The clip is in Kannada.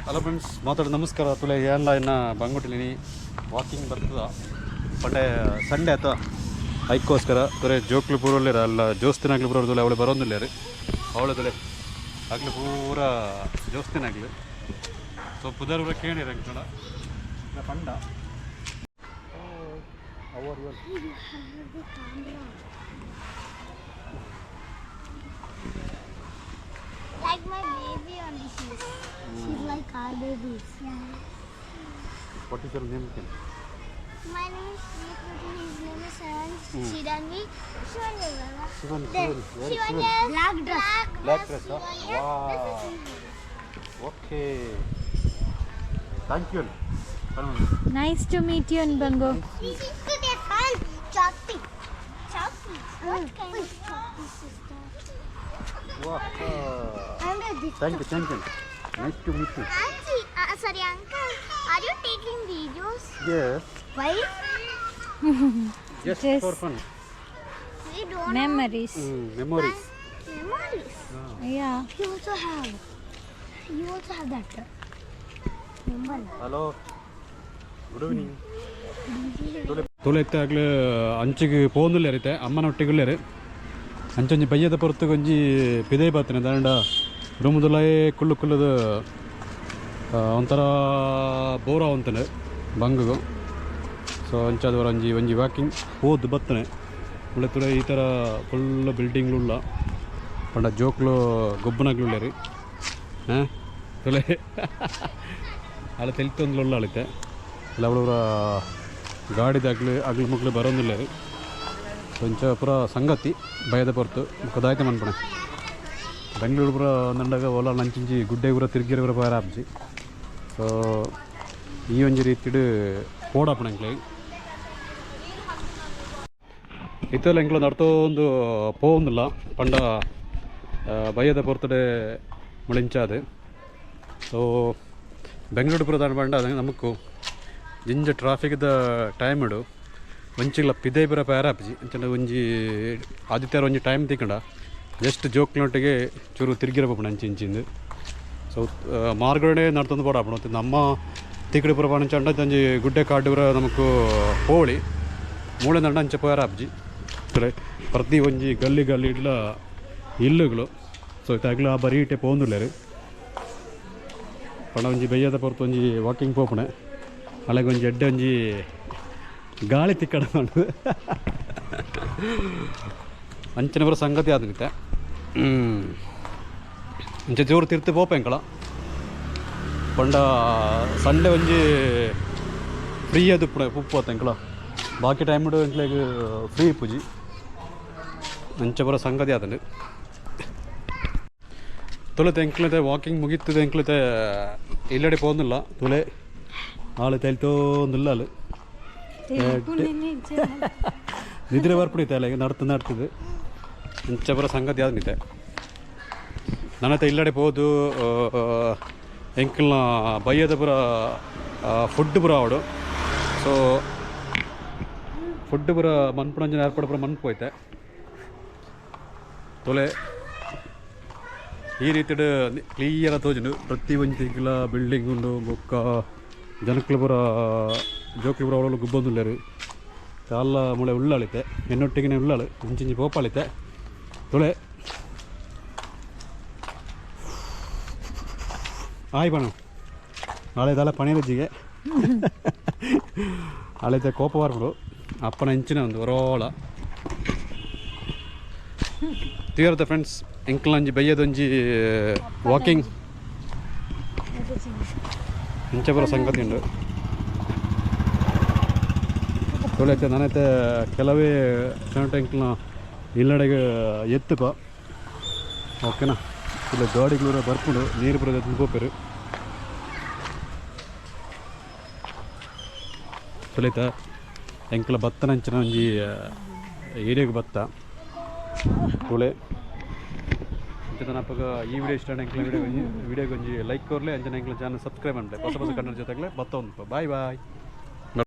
ಹಲೋ ಫ್ರೆಂಡ್ಸ್, ನಮಸ್ಕಾರ. ತುಲೆ ಏನಿಲ್ಲ, ಇನ್ನು ಬಂದ್ಬಿಟ್ಟಿನಿ. ವಾಕಿಂಗ್ ಬರ್ತದ ಬಟ್ ಸಂಡೇ ಆಯ್ತಾ, ಅದಕ್ಕೋಸ್ಕರ ತುಲೆ ಜೋಕ್ಲು ಪೂರಲ್ಲಿರ ಅಲ್ಲ ಜೋಸ್ತಿನಾಗ್ಲಿ ಪೂರ ತುಲೆ ಅವಳು ಬರೋದಿಲ್ಲ ರೀ. ಅವಳು ತುಲೆ ಆಗ್ಲಿ ಪೂರ ಜೋಸ್ತಿನಾಗ್ಲಿ. ಸೊ ಪುದರ್ ಪೂರ ಕೇಳಿರ ಕಣ ಪಂಡ Like my baby on the shoes. She's like our babies. Yeah. What is your name? My name is Srikriti. His name is Shiranvi. Shivan. Black dress. Black dress, huh? Wow. Okay. Thank you. Nice to meet you, Bango. This is their fun. Choppy. What kind of choppy is that? Wow. Thank you. Nice to meet you. Auntie, sorry, uncle. Are you taking videos? Yes. Why? Just Yes. for fun. We don't Memories. Memories. memories. Yeah. You also have that. Remember? Hello. Good evening. ತೊಲೆತ್ತೆ ಆಗಲೇ ಅಂಚಿಗೆ ಪೋಂದುಲ್ಲ ಇರುತ್ತೆ ಅಮ್ಮನ ಒಟ್ಟಿಗೆ ಅಂಚೊಂಜಿ ಬಯ್ಯದ ಪೊರ್ತು ಕೊಂಜಿ ಪಿದೇ ಬಾತನೆ ದಾಂಡ ರೂಮುದುಲಾಯೇ ಕುಲ್ಲುದು ಒಂಥರ ಬೋರ ಅಂತಾನೆ ಬಂಗು. ಸೊ ಅಂಚಾದವರ ಒಂಜಿ ವಾಕಿಂಗ್ ಹೋದ್ ಬತ್ತನೆ ಒಳ್ಳೆ ತುಳೆ ಈ ಥರ ಫುಲ್ ಬಿಲ್ಡಿಂಗ್ಲುಲ್ಲ ಪಂಡ ಜೋಕ್ಲು ಗೊಬ್ಬನಾಗ್ಲುಳ್ಳೆ ರೀ. ಹಾಂ ತುಳೆ ಅಲ್ಲ ತೆಲ್ತೊಂದ್ಲುಳ್ಳ ಅಳಿತೆ ಅಲ್ಲ ಅವಳವರ ಗಾಡಿದಾಗಲಿ ಆಗ್ಲಿ ಮುಗ್ಲಿ ಬರೋದಿಲ್ಲ ರೀ. ಕೊಂಚ ಪೂರ ಸಂಗತಿ ಭಯದ ಪೊರ್ತು ಕದಾಯ್ತ ಮನ್ಪಣೆ ಬೆಂಗಳೂರು ಪೂರ ನಂಡಾಗ ಓಲಾ ನಂಚಿಂಚಿ ಗುಡ್ಡೆ ಪೂರ ತಿರುಗಿರ ಪೂರ ಪಾರ ಆಪ್ಜಿ. ಸೊ ಈ ಒಂಜಿ ರೀತಿಡ್ ಓಡಾಪಣ ಎಂಕ್ಲೆ ಇತ್ತಲ್ಲ ಎಂಕ್ಲ ನಡ್ತೊಂದು ಪೋಂದಿಲ್ಲ ಪಂಡ ಭಯದ ಪೊರ್ತಡೆ ಮುಳಿಂಚಾದೆ. ಸೊ ಬೆಂಗಳೂರು ಪುರ ದಾಂಡ ಬಂಡ ನಮಕು ಜಿಂಜ ಟ್ರಾಫಿಕ್ದ ಟೈಮ್ ಇಡು ಒಂಚಿಗ್ಲ ಪಿದೇ ಬರ ಪ್ಯಾರಾಪ್ಜಿ ಅಂಚನೆ ಒಂಜಿ ಆದಿತ್ಯವಾರ ಒಂಜಿ ಟೈಮ್ ತಿಕ್ಕಂಡ ಜಸ್ಟ್ ಜೋಕ್ಲೊಟ್ಟಿಗೆ ಚೂರು ತಿರುಗಿರಬೇಕು ಇಂಚಿಂದು. ಸೊ ಮಾರ್ಗಡೆ ನಡ್ತೊಂದು ಪೋಡಾಪಣ ನಮ್ಮ ತಿಕ್ಕಡಿ ಪುರ ಪಣಂಚಂಡ ಒಂಜಿ ಗುಡ್ಡೆ ಕಾಡು ಪುರ ನಮಕು ಹೋಳಿ ಮೂಳೆ ದಂಡ ಅಂಚೆ ಪ್ಯಾರಾಪ್ಜಿ ಪ್ರತಿ ಒಂಜಿ ಗಲ್ಲಿ ಇಡ್ಲ ಇಲ್ಲುಗಳು. ಸೊ ಇತ್ತಾಗಲೂ ಆ ಬರೀಟೆ ಪೋಂದುಲ್ಲ ರೀ ಪಣ ಒಂಜಿ ಬಯ್ಯದ ಪೊರ್ತು ಒಂಜಿ ವಾಕಿಂಗ್ ಪೋಪಣೆ ಅಲ್ಲಿಗೆ ಒಂಜಿ ಎಡ್ಡೆ ಒಂಜಿ ಗಾಳಿ ತಿಕ್ಕಡ ಅಂಚನೆ ಬರೋ ಸಂಗತಿ ಆದಂತೆ. ಅಂಚೆ ಜೋರು ತಿರ್ತಿ ಪೋಪೆಂಕಳ ಪಂಡ ಸಂಡೆ ಒಂಜಿ ಫ್ರೀ ಅದು ಉಪ್ಪು ಆತಂಕಳ ಬಾಕಿ ಟೈಮ್ ಇಡು ಎಂಕ್ಲೆಗ್ ಫ್ರೀ ಪೂಜಿ ಅಂಚೆ ಬರೋ ಸಂಗತಿ ಆತಂಡು. ತುಳತೆ ಎಂಕ್ಲತೆ ವಾಕಿಂಗ್ ಮುಗಿತದೆ ಎಂಕ್ಲತೆ ಇಲ್ಲಡೆ ಪೋಂದಿಲ್ಲ ತುಳೆ ಆಳು ತೈಲ್ತೋಂದಿಲ್ಲ ಅಲ್ಲ ನಿದ್ರೆ ಬರ್ಪಿಡಿತೆ ಅಲ್ಲ ಈಗ ನಡ್ತದೆ ಅಂಚೆ ಬರೋ ಸಂಗತಿ ಆದ್ನಿತೆ ನನ್ನತ್ತೆ ಇಲ್ಲಡೆ ಪೋದು ಎಂಕಲ್ನ ಬಯ್ಯದ ಪುರ ಫುಡ್ ಪುರ ಆವಡು. ಸೊ ಫುಡ್ ಪುರ ಮನ್ಪುಣಂಜನ ಏರ್ಪಾಡು ಪುರ ಮನ್ಪೋಯ್ತೆ ತೊಲೆ ಈ ರೀತಿ ಕ್ಲಿಯರ್ ತೋಜುಂಡು ಪ್ರತಿ ಒಂಜಿ ತಿಂಗಳ ಬಿಲ್ಡಿಂಗ್ ಉಂಡು ಬೊಕ್ಕ ಜನಕ್ಲು ಪುರ ಜೋಕ್ಲು ಪುರ ಅವಳು ಗುಬ್ಬೊಂದುಲ್ಲೇರು ಕಾಲ ಮುಳೆ ಉಳ್ಳಾಳಿತೆ ಎನ್ನೊಟ್ಟಿಗೆ ಉಳ್ಳಾಳು ಇಂಚಿಂಚಿ ಪೋಪಾಳಿತೆ ತುಳೆ ಆಯ್ ಬಣ ನಾಳೆದಲ್ಲ ಪಣೆರಜ್ಜಿಗೆ ಅಳೆತೆ ಕೋಪ ಬರ್ಬಿಡು ಅಪ್ಪನ ಹೆಂಚಿನ ಒಂದು ಹೊರೋಳ ತೀರದ ಫ್ರೆಂಡ್ಸ್ ಎಂಕ್ಲಂಜಿ ಬಯ್ಯದೊಂಜಿ ವಾಕಿಂಗ್ ಇಂಚೆ ಬರೋ ಸಂಗತಿ ಉಂಡು ತೊಳೆತೆ ನನ್ನೈತೆ ಕೆಲವೇ ಎಂಕ್ಲನ ಇಲ್ಲಡೆಗೆ ಎತ್ತುಪ ಓಕೆನಾ ಇಲ್ಲ ಗಾಡಿಗಳು ಬರ್ಕೊಂಡು ನೀರು ಬರೋದು ತಿಳ್ಕೋಪೇರು ತೊಳೆತ ಎಂಕ್ಲ ಭತ್ತನಂಚಿನ ಒಂಜಿ ಏರಿಯಾಗೆ ಭತ್ತ ತುಳೆ ಅಂಚನಪ್ಪಾಗ ಈ ವಿಡಿಯೋ ಇಷ್ಟ ಎಂಕ್ಲ ವಿಡಿಯೋಗೆ ಒಂಜಿ ಲೈಕ್ ಕೊರ್ಲೆ ಅಂಚನೆ ಎಂಕ್ಲ ಚಾನಲ್ ಸಬ್ಸ್ಕ್ರೈಬ್ ಮಾಡಲಿ ಹೊಸ ಕನ್ನಡ ಜೊತೆಗೆ ಬತ್ತ ಒಂದು ಬಾಯ್.